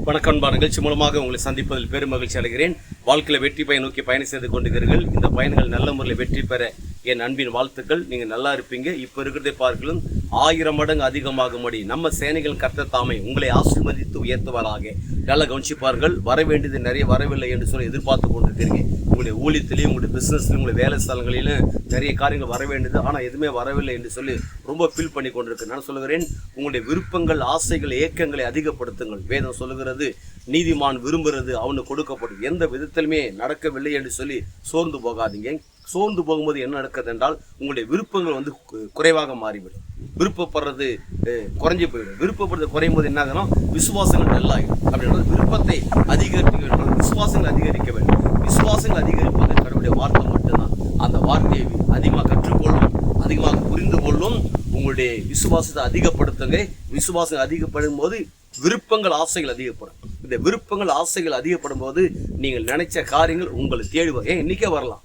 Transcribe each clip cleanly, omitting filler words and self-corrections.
வணக்கம். நிகழ்ச்சி மூலமாக உங்களை சந்திப்பதில் பெரும் மகிழ்ச்சி அடைகிறேன். வாழ்க்கையில் வெற்றி பயன் நோக்கி பயணம் செய்து கொண்டிருக்கிறீர்கள். இந்த பயணங்கள் நல்ல முறையில் வெற்றி பெற என் அன்பின் வாழ்த்துக்கள். நீங்கள் நல்லா இருப்பீங்க. இப்போ இருக்கிறதை பார்க்கலும் 1000 மடங்கு அதிகமாகும்படி நம்ம சேனைகள் கர்த்தர் தாமே உங்களை ஆசீர்வதித்து உயர்த்துவாராக. நல்லா கவனிச்சுப்பார்கள். வர வேண்டியது நிறைய வரவில்லை என்று சொல்லி எதிர்பார்த்து கொண்டிருக்கிறீங்க. உங்களுடைய ஊழியத்திலையும் உங்களுடைய பிஸ்னஸ்லையும் உங்களுடைய வேலை ஸ்தலங்களிலும் நிறைய காரியங்கள் வர வேண்டியது, ஆனால் எதுவுமே வரவில்லை என்று சொல்லி ரொம்ப ஃபீல் பண்ணி கொண்டிருக்கு. நான் சொல்லுகிறேன், உங்களுடைய விருப்பங்கள், ஆசைகள், ஏக்கங்களை அதிகப்படுத்துங்கள். வேதம் சொல்லுகிறது, நீதிமான் விரும்புகிறது அவனுக்கு கொடுக்கப்படும். எந்த விதத்திலுமே நடக்கவில்லை என்று சொல்லி சோர்ந்து போகாதீங்க. சோர்ந்து போகும்போது என்ன நடக்குது என்றால் உங்களுடைய விருப்பங்கள் குறைவாக மாறிவிடும். விருப்பப்படுறது குறைஞ்சி போயிடும். விருப்பப்படுறது குறையும் போது என்ன ஆகணும்? விசுவாசங்கள் நல்லாயிடும். அப்படின்றது விருப்பத்தை அதிகரிக்க வேண்டும், விசுவாசங்கள் அதிகரிக்க வேண்டும். விசுவாசங்கள் அதிகரிப்பது கடவுளுடைய வார்த்தை மட்டும்தான். அந்த வார்த்தையை அதிகமாக கற்றுக்கொள்ளும், அதிகமாக புரிந்து கொள்ளும். உங்களுடைய விசுவாசத்தை அதிகப்படுத்துங்க. விசுவாசம் அதிகப்படும் போது விருப்பங்கள், ஆசைகள் அதிகப்படும். இந்த விருப்பங்கள், ஆசைகள் அதிகப்படும் போது நீங்கள் நினைச்ச காரியங்கள் உங்களை தேடி வரும். இன்னைக்கே வரலாம்,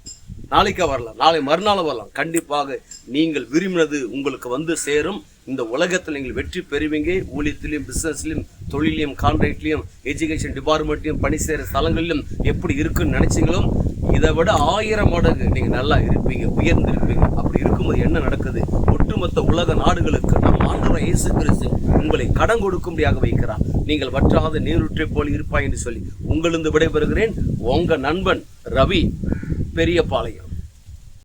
நாளைக்கே வரலாம், நாளை மறுநாள் வரலாம். கண்டிப்பாக நீங்கள் விரும்பினது உங்களுக்கு சேரும். இந்த உலகத்தில் நீங்கள் வெற்றி பெறுவீங்க. ஊழியத்திலையும், பிஸ்னஸ்லையும், தொழிலையும், கான்ட்ராக்ட்லையும், எஜுகேஷன் டிபார்ட்மெண்ட்லையும், பணி செய்கிற ஸ்தலங்களிலும் எப்படி இருக்குன்னு நினைச்சிங்களோ இதை விட 1000 மடங்கு நீங்கள் நல்லா இருப்பீங்க, உயர்ந்திருப்பீங்க. அப்படி இருக்கும்போது என்ன நடக்குது? ஒட்டுமொத்த உலக நாடுகளுக்கு நம் ஆண்டவர் இயேசு கிறிஸ்து உங்களை கடன் கொடுக்கும்படியாக வைக்கிறார். நீங்கள் வற்றாத நீரூற்றை போல் இருப்பாய் என்று சொல்லி உங்களிருந்து விடைபெறுகிறேன். உங்க நண்பன் ரவி, பெரியபாளையம்.